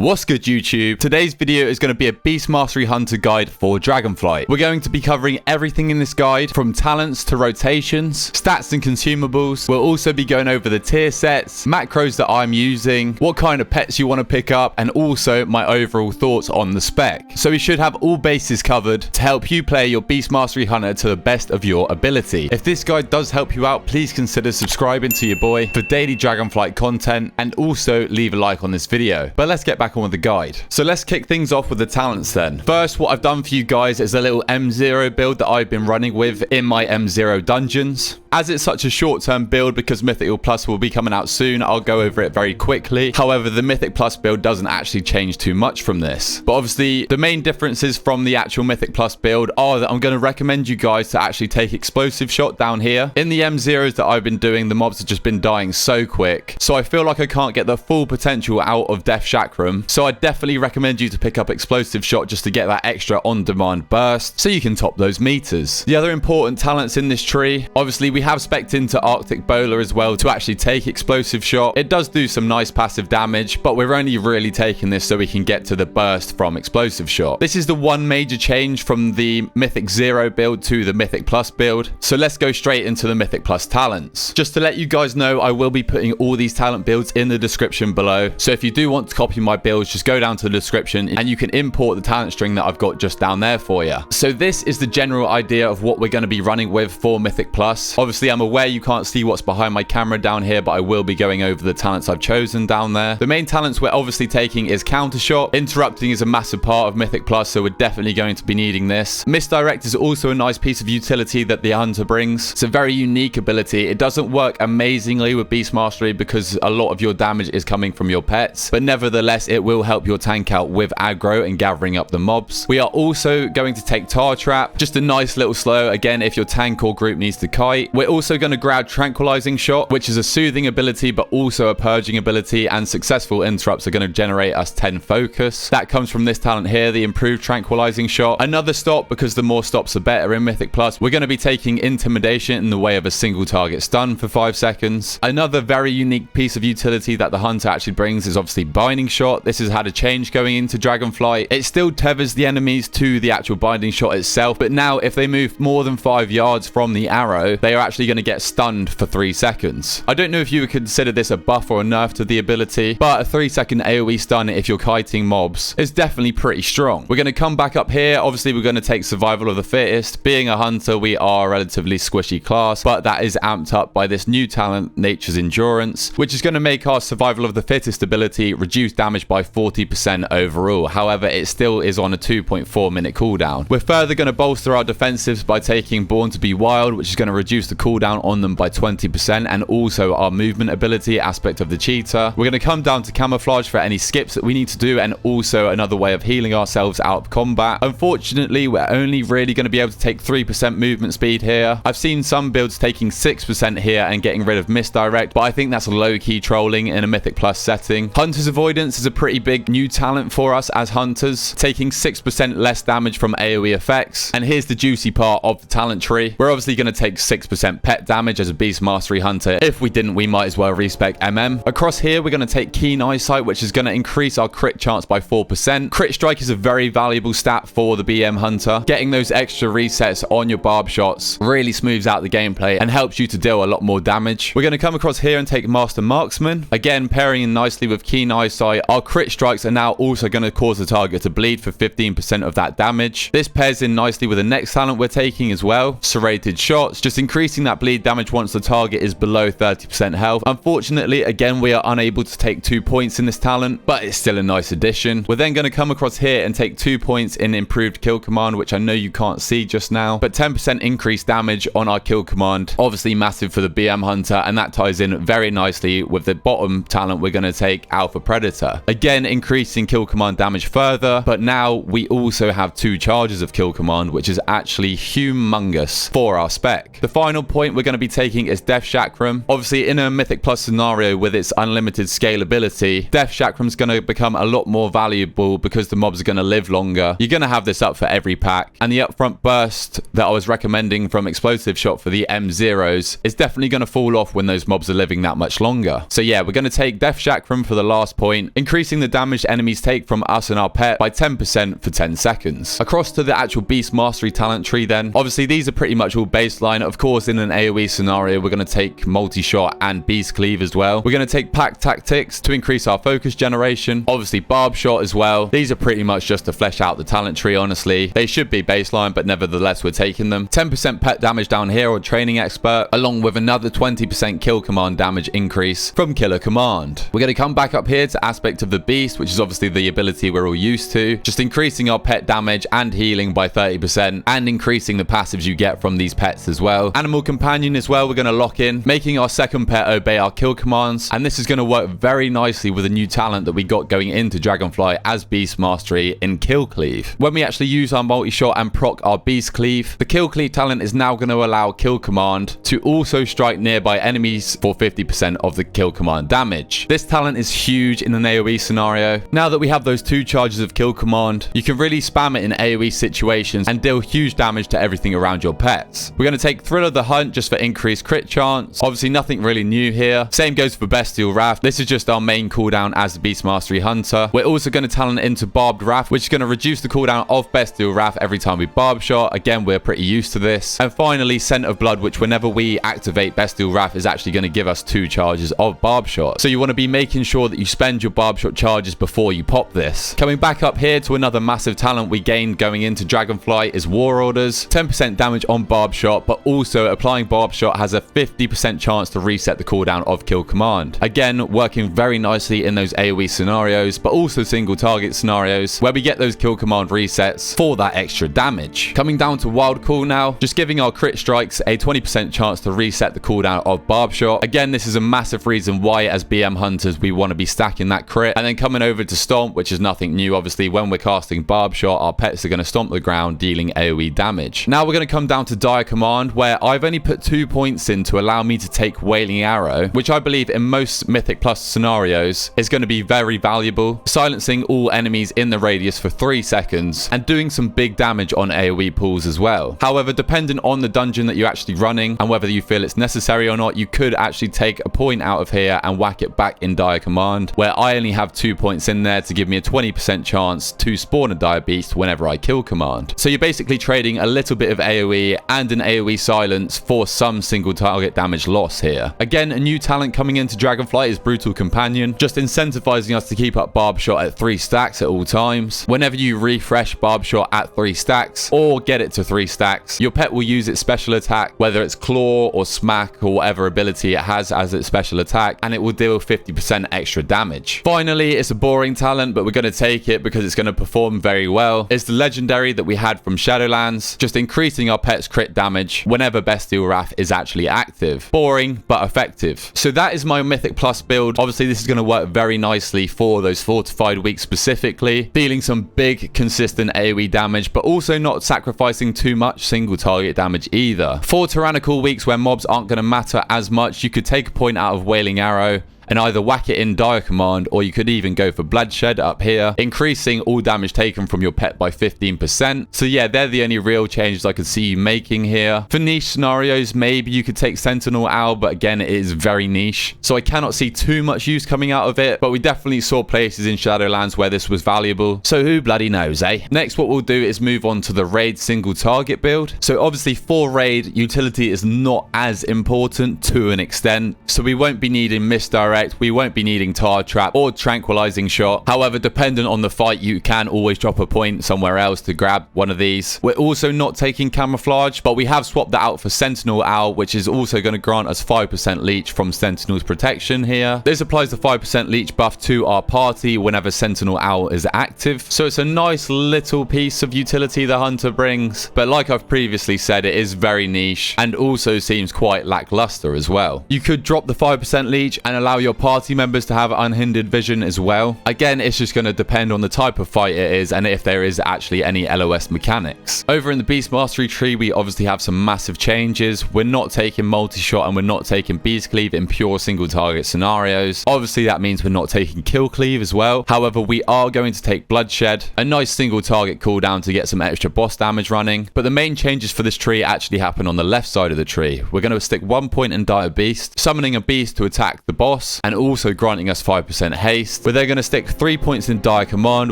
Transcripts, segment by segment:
What's good, YouTube? Today's video is going to be a Beast Mastery Hunter guide for Dragonflight. We're going to be covering everything in this guide, from talents to rotations, stats and consumables. We'll also be going over the tier sets, macros that I'm using, what kind of pets you want to pick up, and also my overall thoughts on the spec. So we should have all bases covered to help you play your Beast Mastery Hunter to the best of your ability. If this guide does help you out, please consider subscribing to your boy for daily Dragonflight content, and also leave a like on this video. But let's get back on with the guide. So let's kick things off with the talents then. First, what I've done for you guys is a little M0 build that I've been running with in my M0 dungeons. As it's such a short-term build, because Mythical Plus will be coming out soon, I'll go over it very quickly. However, the Mythic Plus build doesn't actually change too much from this. But obviously, the main differences from the actual Mythic Plus build are that I'm going to recommend you guys to actually take Explosive Shot down here. In the M0s that I've been doing, the mobs have just been dying so quick. So I feel like I can't get the full potential out of Death Chakram. So I definitely recommend you to pick up Explosive Shot just to get that extra on-demand burst so you can top those meters. The other important talents in this tree, obviously we have spec'd into Arctic Bowler as well to actually take Explosive Shot. It does do some nice passive damage, but we're only really taking this so we can get to the burst from Explosive Shot. This is the one major change from the Mythic 0 build to the Mythic Plus build. So let's go straight into the Mythic Plus talents. Just to let you guys know, I will be putting all these talent builds in the description below. So if you do want to copy my builds, just go down to the description and you can import the talent string that I've got just down there for you. So this is the general idea of what we're going to be running with for Mythic Plus. Obviously, I'm aware you can't see what's behind my camera down here, but I will be going over the talents I've chosen down there. The main talents we're obviously taking is Counter Shot. Interrupting is a massive part of Mythic Plus, so we're definitely going to be needing this. Misdirect is also a nice piece of utility that the Hunter brings. It's a very unique ability. It doesn't work amazingly with Beast Mastery because a lot of your damage is coming from your pets, but nevertheless, it will help your tank out with aggro and gathering up the mobs. We are also going to take Tar Trap, just a nice little slow, again, if your tank or group needs to kite. We're also going to grab Tranquilizing Shot, which is a soothing ability, but also a purging ability, and successful interrupts are going to generate us 10 focus. That comes from this talent here, the improved Tranquilizing Shot. Another stop, because the more stops are better in Mythic Plus, we're going to be taking Intimidation in the way of a single target stun for 5 seconds. Another very unique piece of utility that the Hunter actually brings is obviously Binding Shot. This has had a change going into Dragonflight. It still tethers the enemies to the actual Binding Shot itself, but now if they move more than 5 yards from the arrow, they are actually going to get stunned for 3 seconds. I don't know if you would consider this a buff or a nerf to the ability, but a 3-second AoE stun if you're kiting mobs is definitely pretty strong. We're going to come back up here. Obviously, we're going to take Survival of the Fittest. Being a Hunter, we are a relatively squishy class, but that is amped up by this new talent, Nature's Endurance, which is going to make our Survival of the Fittest ability reduce damage by 40% overall. However, it still is on a 2.4 minute cooldown. We're further going to bolster our defensives by taking Born to be Wild, which is going to reduce the cooldown on them by 20%, and also our movement ability aspect of the cheetah. We're going to come down to Camouflage for any skips that we need to do, and also another way of healing ourselves out of combat. Unfortunately, we're only really going to be able to take 3% movement speed here. I've seen some builds taking 6% here and getting rid of Misdirect, but I think that's low-key trolling in a Mythic Plus setting. Hunter's Avoidance is a pretty big new talent for us as Hunters, taking 6% less damage from AoE effects. And here's the juicy part of the talent tree. We're obviously going to take 6% pet damage as a Beast Mastery Hunter. If we didn't, we might as well respec MM. Across here, we're going to take Keen Eyesight, which is going to increase our crit chance by 4%. Crit Strike is a very valuable stat for the BM Hunter. Getting those extra resets on your barb shots really smooths out the gameplay and helps you to deal a lot more damage. We're going to come across here and take Master Marksman. Again, pairing in nicely with Keen Eyesight, our crit strikes are now also going to cause the target to bleed for 15% of that damage. This pairs in nicely with the next talent we're taking as well, Serrated Shots, just increasing that bleed damage once the target is below 30% health. Unfortunately, again, we are unable to take 2 points in this talent, but it's still a nice addition. We're then going to come across here and take 2 points in Improved Kill Command, which I know you can't see just now, but 10% increased damage on our Kill Command. Obviously massive for the BM Hunter, and that ties in very nicely with the bottom talent we're going to take, Alpha Predator. Again, increasing Kill Command damage further, but now we also have 2 charges of Kill Command, which is actually humongous for our spec. The final final point we're going to be taking is Death Chakram. Obviously, in a Mythic Plus scenario with its unlimited scalability, Death Chakram is going to become a lot more valuable because the mobs are going to live longer. You're going to have this up for every pack, and the upfront burst that I was recommending from Explosive Shot for the M0s is definitely going to fall off when those mobs are living that much longer. So yeah, we're going to take Death Chakram for the last point, increasing the damage enemies take from us and our pet by 10% for 10 seconds. Across to the actual Beast Mastery talent tree then. Obviously, these are pretty much all baseline. Of course, in an AoE scenario, we're going to take Multi-Shot and Beast Cleave as well. We're going to take Pack Tactics to increase our focus generation. Obviously, Barb Shot as well. These are pretty much just to flesh out the talent tree, honestly. They should be baseline, but nevertheless, we're taking them. 10% pet damage down here or Training Expert, along with another 20% kill command damage increase from Killer Command. We're going to come back up here to Aspect of the Beast, which is obviously the ability we're all used to. Just increasing our pet damage and healing by 30% and increasing the passives you get from these pets as well. Animal Companion as well, we're going to lock in, making our second pet obey our kill commands, and this is going to work very nicely with a new talent that we got going into Dragonflight as Beast Mastery in Kill Cleave. When we actually use our multi-shot and proc our Beast Cleave, the Kill Cleave talent is now going to allow Kill Command to also strike nearby enemies for 50% of the kill command damage. This talent is huge in an AoE scenario. Now that we have those 2 charges of Kill Command, you can really spam it in AoE situations and deal huge damage to everything around your pets. We're going to take Thrill of the Hunt just for increased crit chance. Obviously, nothing really new here. Same goes for Bestial Wrath. This is just our main cooldown as the Beast Mastery Hunter. We're also going to talent into Barbed Wrath, which is going to reduce the cooldown of Bestial Wrath every time we Barb Shot. Again, we're pretty used to this. And finally, Scent of Blood, which whenever we activate Bestial Wrath is actually going to give us 2 charges of Barb Shot. So you want to be making sure that you spend your Barb Shot charges before you pop this. Coming back up here to another massive talent we gained going into Dragonflight is War Orders. 10% damage on Barb Shot, but also applying Barb Shot has a 50% chance to reset the cooldown of Kill Command. Again, working very nicely in those AoE scenarios, but also single target scenarios where we get those Kill Command resets for that extra damage. Coming down to Wild Call now, just giving our crit strikes a 20% chance to reset the cooldown of Barb Shot. Again, this is a massive reason why as BM Hunters we want to be stacking that crit. And then coming over to Stomp, which is nothing new. Obviously, when we're casting Barb Shot, our pets are going to stomp the ground, dealing AoE damage. Now we're going to come down to Dire Command, where I've only put 2 points in to allow me to take Wailing Arrow, which I believe in most Mythic Plus scenarios is going to be very valuable, silencing all enemies in the radius for 3 seconds and doing some big damage on AoE pools as well. However, depending on the dungeon that you're actually running and whether you feel it's necessary or not, you could actually take a point out of here and whack it back in Dire Command, where I only have 2 points in there to give me a 20% chance to spawn a Dire Beast whenever I Kill Command. So you're basically trading a little bit of AoE and an AoE silence for some single target damage loss here. Again, a new talent coming into Dragonflight is Brutal Companion, just incentivizing us to keep up Barb Shot at 3 stacks at all times. Whenever you refresh Barb Shot at 3 stacks or get it to 3 stacks, your pet will use its special attack, whether it's Claw or Smack or whatever ability it has as its special attack, and it will deal 50% extra damage. Finally, it's a boring talent, but we're going to take it because it's going to perform very well. It's the legendary that we had from Shadowlands, just increasing our pet's crit damage whenever Bestial Wrath is actually active. Boring, but effective. So that is my Mythic Plus build. Obviously, this is going to work very nicely for those fortified weeks specifically, dealing some big, consistent AoE damage, but also not sacrificing too much single target damage either. For tyrannical weeks where mobs aren't going to matter as much, you could take a point out of Wailing Arrow and either whack it in Dire Command, or you could even go for Bloodshed up here, increasing all damage taken from your pet by 15%. So yeah, they're the only real changes I could see you making here. For niche scenarios, maybe you could take Sentinel Owl, but again, it is very niche, so I cannot see too much use coming out of it, but we definitely saw places in Shadowlands where this was valuable, so who bloody knows, eh? Next, what we'll do is move on to the Raid single target build. So obviously for Raid, utility is not as important to an extent, so we won't be needing Misdirect, we won't be needing Tar Trap or Tranquilizing Shot. However, dependent on the fight, you can always drop a point somewhere else to grab one of these. We're also not taking Camouflage, but we have swapped that out for Sentinel Owl, which is also going to grant us 5% leech from Sentinel's protection here. This applies the 5% leech buff to our party whenever Sentinel Owl is active, so it's a nice little piece of utility the Hunter brings, but like I've previously said, it is very niche and also seems quite lackluster as well. You could drop the 5% leech and allow your party members to have unhindered vision as well. Again, it's just going to depend on the type of fight it is and if there is actually any LOS mechanics. Over in the Beast Mastery tree, we obviously have some massive changes. We're not taking multi-shot and we're not taking Beast Cleave in pure single target scenarios. Obviously, that means we're not taking Kill Cleave as well. However, we are going to take Bloodshed, a nice single target cooldown to get some extra boss damage running. But the main changes for this tree actually happen on the left side of the tree. We're going to stick 1 point in Dire Beast, summoning a beast to attack the boss and also granting us 5% haste. We're then going to stick 3 points in Dire Command,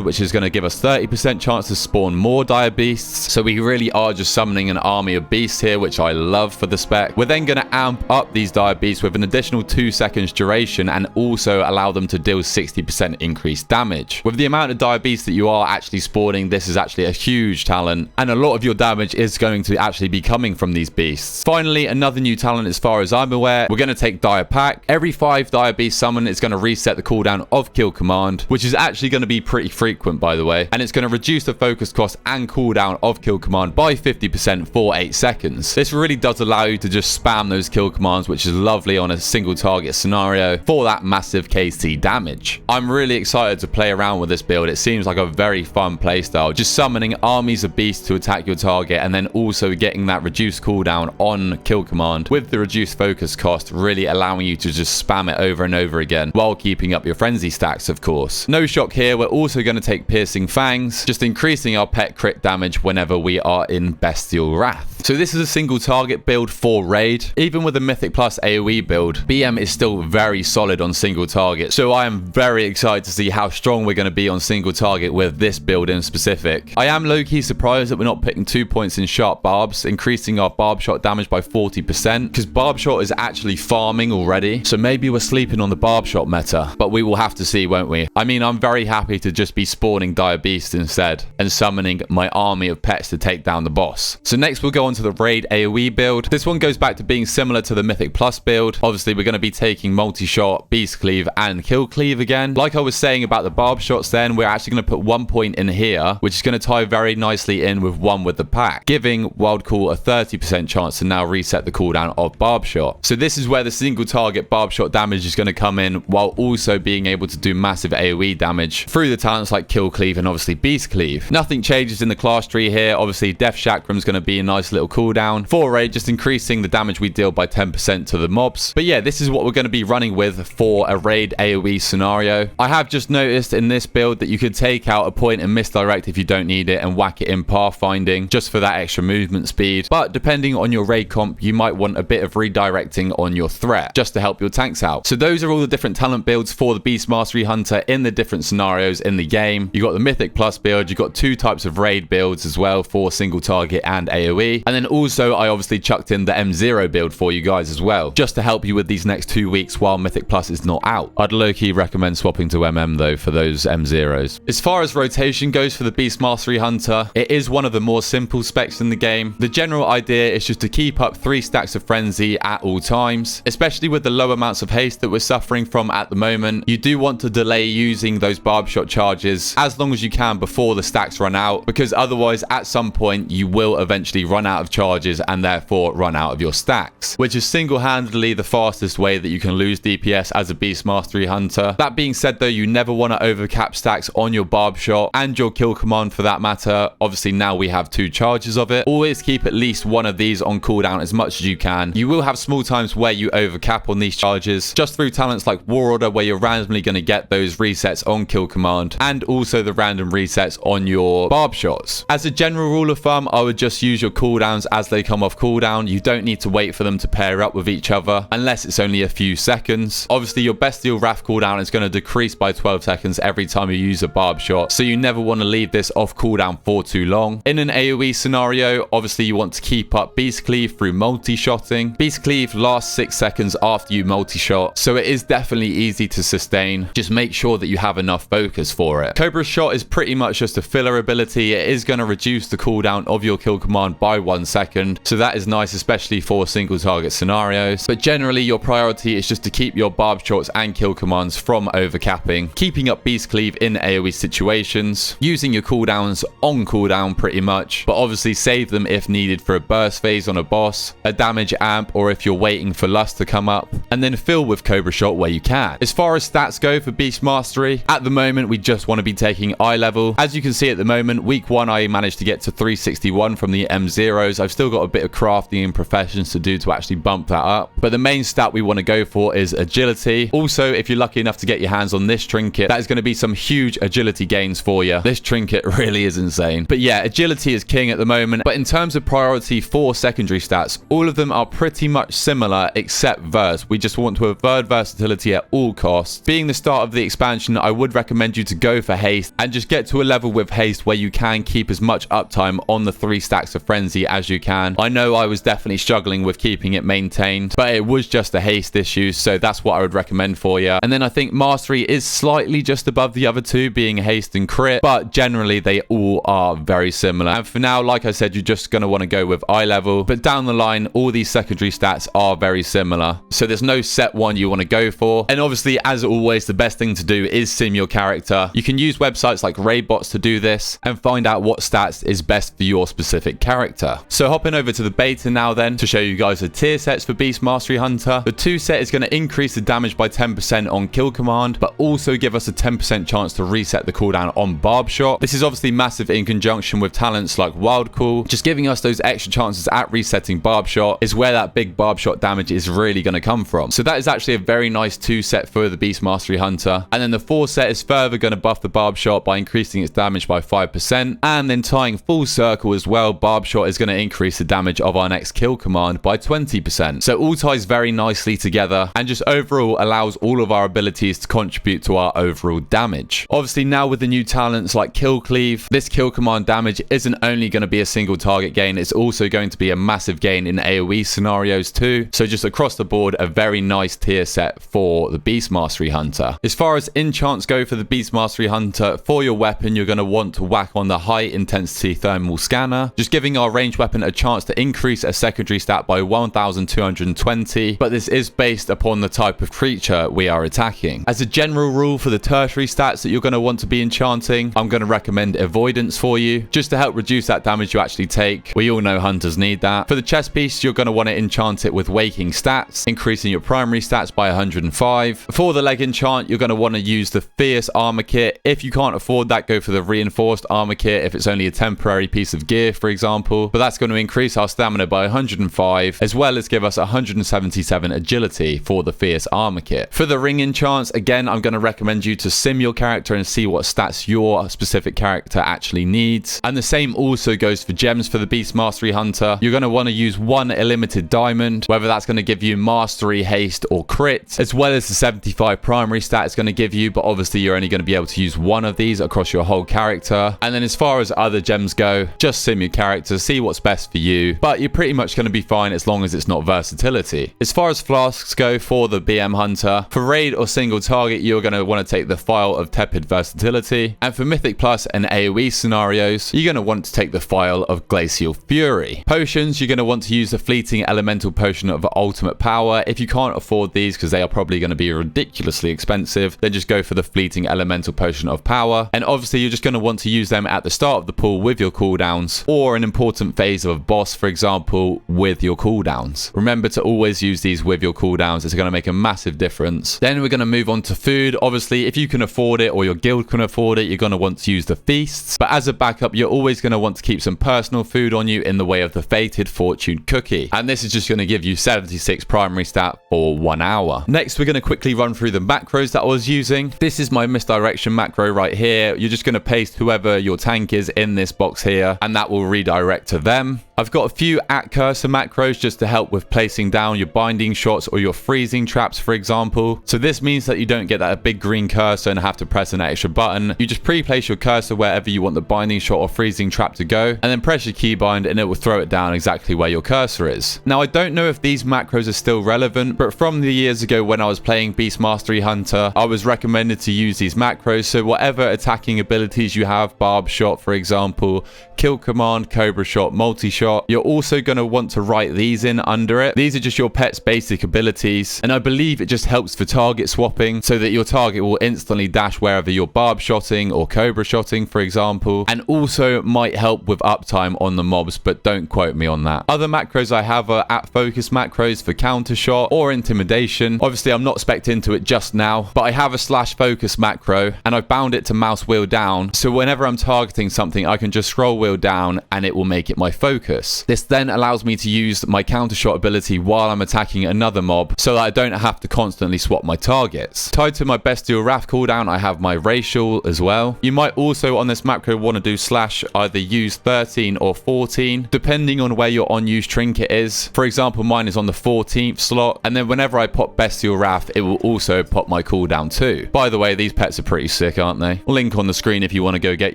which is going to give us 30% chance to spawn more Dire Beasts. So we really are just summoning an army of beasts here, which I love for the spec. We're then going to amp up these Dire Beasts with an additional 2 seconds duration and also allow them to deal 60% increased damage. With the amount of Dire Beasts that you are actually spawning, this is actually a huge talent, and a lot of your damage is going to actually be coming from these beasts. Finally, another new talent as far as I'm aware, we're going to take Dire Pack. Every 5 Dire Beast summon is going to reset the cooldown of Kill Command, which is actually going to be pretty frequent, by the way, and it's going to reduce the focus cost and cooldown of Kill Command by 50% for 8 seconds. This really does allow you to just spam those Kill Commands, which is lovely on a single target scenario for that massive KC damage. I'm really excited to play around with this build. It seems like a very fun playstyle, just summoning armies of beasts to attack your target and then also getting that reduced cooldown on Kill Command with the reduced focus cost, really allowing you to just spam it over and over again while keeping up your frenzy stacks, of course. No shock here, we're also going to take Piercing Fangs, just increasing our pet crit damage whenever we are in Bestial Wrath. So this is a single target build for raid. Even with a Mythic Plus AoE build, BM is still very solid on single target, so I am very excited to see how strong we're going to be on single target with this build in specific. I am low-key surprised that we're not putting 2 points in Sharp Barbs, increasing our barb shot damage by 40%, because barb shot is actually farming already, so maybe we're sleeping on the barb shot meta, but we will have to see, won't we? I mean, I'm very happy to just be spawning Dire Beast instead and summoning my army of pets to take down the boss. So next we'll go on to the raid AoE build. This one goes back to being similar to the Mythic Plus build. Obviously, we're going to be taking multi-shot, Beast Cleave, and Kill Cleave again. Like I was saying about the barb shots then, we're actually going to put 1 point in here, which is going to tie very nicely in with 1 with the pack, giving Wild Call a 30% chance to now reset the cooldown of barb shot. So this is where the single target barb shot damage is going to come in, while also being able to do massive AoE damage through the talents like Kill Cleave and obviously Beast Cleave. Nothing changes in the class tree here. Obviously, Death Chakram is going to be a nice little cooldown for raid, just increasing the damage we deal by 10% to the mobs. But yeah, this is what we're going to be running with for a raid AoE scenario. I have just noticed in this build that you could take out a point and misdirect if you don't need it and whack it in pathfinding just for that extra movement speed. But depending on your raid comp, you might want a bit of redirecting on your threat just to help your tanks out. So those are all the different talent builds for the Beast Mastery Hunter in the different scenarios in the game. You got the Mythic Plus build, you got 2 types of raid builds as well for single target and AoE. And then also I obviously chucked in the M0 build for you guys as well, just to help you with these next 2 weeks while Mythic Plus is not out. I'd low-key recommend swapping to MM though for those M0s. As far as rotation goes for the Beast Mastery Hunter, it is one of the more simple specs in the game. The general idea is just to keep up 3 stacks of frenzy at all times, especially with the low amounts of haste that we're suffering from at the moment. You do want to delay using those barb shot charges as long as you can before the stacks run out, because otherwise at some point you will eventually run out of charges and therefore run out of your stacks, which is single-handedly the fastest way that you can lose DPS as a Beast Mastery Hunter. That being said though, you never want to overcap stacks on your barb shot and your Kill Command for that matter. Obviously now we have 2 charges of it. Always keep at least 1 of these on cooldown as much as you can. You will have small times where you overcap on these charges just through talents like War Order, where you're randomly going to get those resets on Kill Command and also the random resets on your barb shots. As a general rule of thumb, I would just use your cooldowns as they come off cooldown. You don't need to wait for them to pair up with each other unless it's only a few seconds. Obviously your Bestial Wrath cooldown is going to decrease by 12 seconds every time you use a barb shot, so you never want to leave this off cooldown for too long. In an AoE scenario, obviously you want to keep up Beast Cleave through multi-shotting. Beast Cleave lasts 6 seconds after you multi-shot, so it is definitely easy to sustain. Just make sure that you have enough focus for it. Cobra Shot is pretty much just a filler ability. It is going to reduce the cooldown of your Kill Command by 1 second, so that is nice, especially for single target scenarios. But generally your priority is just to keep your barb shots and Kill Commands from overcapping, keeping up Beast Cleave in AoE situations, using your cooldowns on cooldown pretty much, but obviously save them if needed for a burst phase on a boss, a damage amp, or if you're waiting for Lust to come up, and then fill with Cobra Cobra Shot where you can. As far as stats go for Beast Mastery, at the moment we just want to be taking eye level. As you can see at the moment, week 1 I managed to get to 361 from the M0s. I've still got a bit of crafting and professions to do to actually bump that up. But the main stat we want to go for is agility. Also, if you're lucky enough to get your hands on this trinket, that is going to be some huge agility gains for you. This trinket really is insane. But yeah, agility is king at the moment. But in terms of priority for secondary stats, all of them are pretty much similar except verse. We just want to avoid versatility at all costs. Being the start of the expansion, I would recommend you to go for haste and just get to a level with haste where you can keep as much uptime on the 3 stacks of frenzy as you can. I know I was definitely struggling with keeping it maintained, but it was just a haste issue, so that's what I would recommend for you. And then I think mastery is slightly just above the other two, being haste and crit, but generally they all are very similar. And for now, like I said, you're just going to want to go with eye level, but down the line all these secondary stats are very similar, so there's no set one you want to go for. And obviously, as always, the best thing to do is sim your character. You can use websites like Raidbots to do this and find out what stats is best for your specific character. So hopping over to the beta now then to show you guys the tier sets for Beast Mastery Hunter. The 2 set is going to increase the damage by 10% on kill command, but also give us a 10% chance to reset the cooldown on barb shot. This is obviously massive in conjunction with talents like wild call. Just giving us those extra chances at resetting barb shot is where that big barb shot damage is really going to come from. So that is actually a very nice 2 set for the Beast Mastery Hunter. And then the 4 set is further going to buff the barb shot by increasing its damage by 5%, and then tying full circle as well, barb shot is going to increase the damage of our next kill command by 20%. So all ties very nicely together and just overall allows all of our abilities to contribute to our overall damage. Obviously now with the new talents like kill cleave, this kill command damage isn't only going to be a single target gain, it's also going to be a massive gain in AoE scenarios too. So just across the board, a very nice tier set for the Beast Mastery Hunter. As far as enchants go for the Beast Mastery Hunter, for your weapon you're going to want to whack on the high intensity thermal scanner, just giving our ranged weapon a chance to increase a secondary stat by 1220, but this is based upon the type of creature we are attacking. As a general rule for the tertiary stats that you're going to want to be enchanting, I'm going to recommend avoidance for you, just to help reduce that damage you actually take. We all know hunters need that. For the chest piece, you're going to want to enchant it with waking stats, increasing your primary stats by 105. For the leg enchant, you're going to want to use the fierce armor kit. If you can't afford that, go for the reinforced armor kit if it's only a temporary piece of gear, for example. But that's going to increase our stamina by 105, as well as give us 177 agility for the fierce armor kit. For the ring enchants, again, I'm going to recommend you to sim your character and see what stats your specific character actually needs. And the same also goes for gems for the Beast Mastery Hunter. You're going to want to use 1 illimited diamond, whether that's going to give you mastery, haste, or crit, as well as the 75 primary stat it's going to give you, but obviously you're only going to be able to use 1 of these across your whole character. And then as far as other gems go, just sim your character, see what's best for you, but you're pretty much going to be fine as long as it's not versatility. As far as flasks go for the BM Hunter, for raid or single target, you're going to want to take the Phial of Tepid Versatility, and for Mythic Plus and AoE scenarios, you're going to want to take the Phial of Glacial Fury. Potions, you're going to want to use the Fleeting Elemental Potion of Ultimate Power. If you can't afford these, because they are probably going to be ridiculously expensive, then just go for the Fleeting Elemental Potion of Power. And obviously you're just going to want to use them at the start of the pool with your cooldowns, or an important phase of a boss, for example, with your cooldowns. Remember to always use these with your cooldowns. It's going to make a massive difference. Then we're going to move on to food. Obviously, if you can afford it or your guild can afford it, you're going to want to use the feasts. But as a backup, you're always going to want to keep some personal food on you in the way of the Fated Fortune Cookie. And this is just going to give you 76 primary stat for 1 hour. Next, we're going to quickly run through the macros that I was using. This is my misdirection macro right here. You're just going to paste whoever your tank is in this box here, and that will redirect to them. I've got a few at cursor macros just to help with placing down your binding shots or your freezing traps, for example. So this means that you don't get that big green cursor and have to press an extra button. You just pre-place your cursor wherever you want the binding shot or freezing trap to go, and then press your keybind and it will throw it down exactly where your cursor is. Now, I don't know if these macros are still relevant, but from the years ago when I was playing Beast Mastery Hunter, I was recommended to use these macros. So whatever attacking abilities you have, barb shot, for example, kill command, cobra shot, multi-shot, Shot. You're also going to want to write these in under it. These are just your pet's basic abilities, and I believe it just helps for target swapping so that your target will instantly dash wherever you're barb shotting or cobra shotting, for example, and also might help with uptime on the mobs, but don't quote me on that. Other macros I have are at focus macros for counter shot or intimidation. Obviously I'm not spec'd into it just now, but I have a slash focus macro and I've bound it to mouse wheel down, so whenever I'm targeting something I can just scroll wheel down and it will make it my focus. This then allows me to use my counter shot ability while I'm attacking another mob so that I don't have to constantly swap my targets. Tied to my bestial wrath cooldown I have my racial as well. You might also on this macro want to do slash either use 13 or 14 depending on where your on use trinket is. For example, mine is on the 14th slot, and then whenever I pop bestial wrath it will also pop my cooldown too. By the way, these pets are pretty sick, aren't they? Link on the screen if you want to go get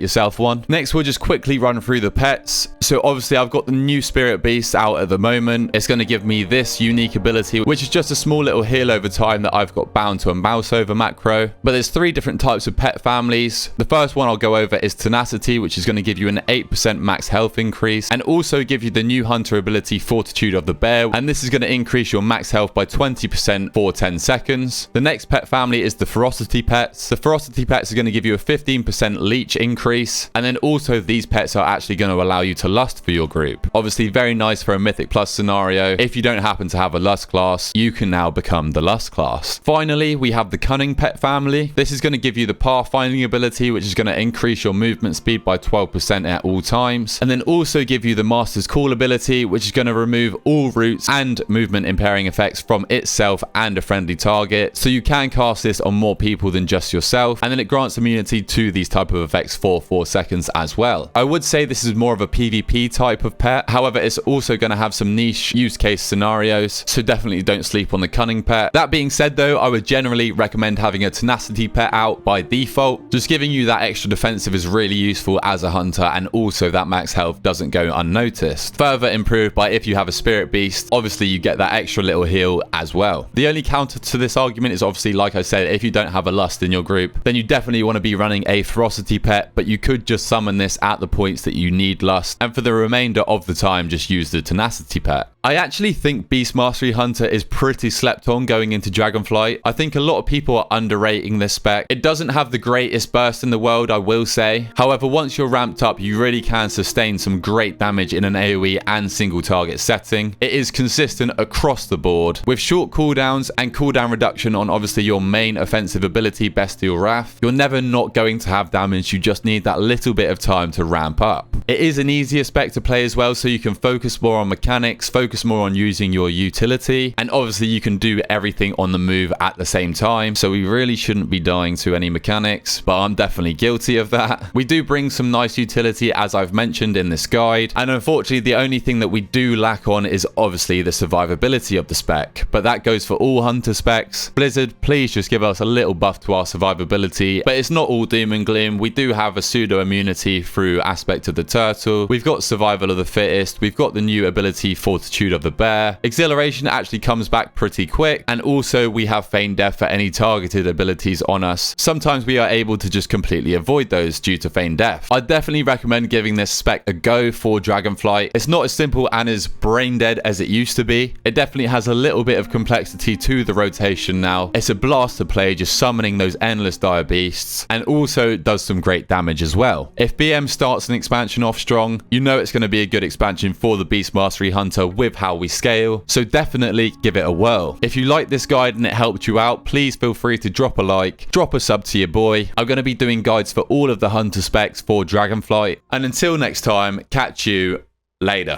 yourself one. Next we'll just quickly run through the pets. So obviously I've got the new spirit beast out at the moment. It's going to give me this unique ability, which is just a small little heal over time that I've got bound to a mouse over macro. But there's 3 different types of pet families. The first one I'll go over is tenacity, which is going to give you an 8% max health increase and also give you the new hunter ability fortitude of the bear, and this is going to increase your max health by 20% for 10 seconds. The next pet family is the ferocity pets. The ferocity pets are going to give you a 15% leech increase, and then also these pets are actually going to allow you to lust for your group. Obviously very nice for a mythic plus scenario. If you don't happen to have a lust class, you can now become the lust class. Finally, we have the cunning pet family. This is going to give you the pathfinding ability, which is going to increase your movement speed by 12% at all times, and then also give you the master's call ability, which is going to remove all routes and movement impairing effects from itself and a friendly target, so you can cast this on more people than just yourself, and then it grants immunity to these type of effects for 4 seconds as well. I would say this is more of a PvP type of pet, however it's also going to have some niche use case scenarios, so definitely don't sleep on the cunning pet. That being said though, I would generally recommend having a tenacity pet out by default. Just giving you that extra defensive is really useful as a hunter, and also that max health doesn't go unnoticed. Further improved by if you have a spirit beast, obviously you get that extra little heal as well. The only counter to this argument is obviously, like I said, if you don't have a lust in your group, then you definitely want to be running a ferocity pet, but you could just summon this at the points that you need lust, and for the remainder of the time just use the tenacity pet. I actually think Beast Mastery Hunter is pretty slept on going into Dragonflight. I think a lot of people are underrating this spec. It doesn't have the greatest burst in the world, I will say. However, once you're ramped up, you really can sustain some great damage in an AoE and single target setting. It is consistent across the board with short cooldowns and cooldown reduction on obviously your main offensive ability, Bestial Wrath. You're never not going to have damage, you just need that little bit of time to ramp up. It is an easier spec to play as well, so you can focus more on mechanics, focus more on using your utility, and obviously you can do everything on the move at the same time, so we really shouldn't be dying to any mechanics, but I'm definitely guilty of that. We do bring some nice utility as I've mentioned in this guide, and unfortunately the only thing that we do lack on is obviously the survivability of the spec, but that goes for all hunter specs. Blizzard, please just give us a little buff to our survivability, but it's not all doom and gloom. We do have a pseudo immunity through aspect of the turtle, we've got survival of the fittest, we've got the new ability fortitude of the bear. Exhilaration actually comes back pretty quick, and also we have feign death for any targeted abilities on us. Sometimes we are able to just completely avoid those due to feign death. I definitely recommend giving this spec a go for Dragonflight. It's not as simple and as brain dead as it used to be. It definitely has a little bit of complexity to the rotation now. It's a blast to play, just summoning those endless dire beasts, and also does some great damage as well. If BM starts an expansion off strong, you know it's going to be a good expansion for the Beast Mastery Hunter with how we scale, so definitely give it a whirl. If you like this guide and it helped you out, please feel free to drop a like, drop a sub to your boy. I'm going to be doing guides for all of the hunter specs for Dragonflight, and until next time, catch you later.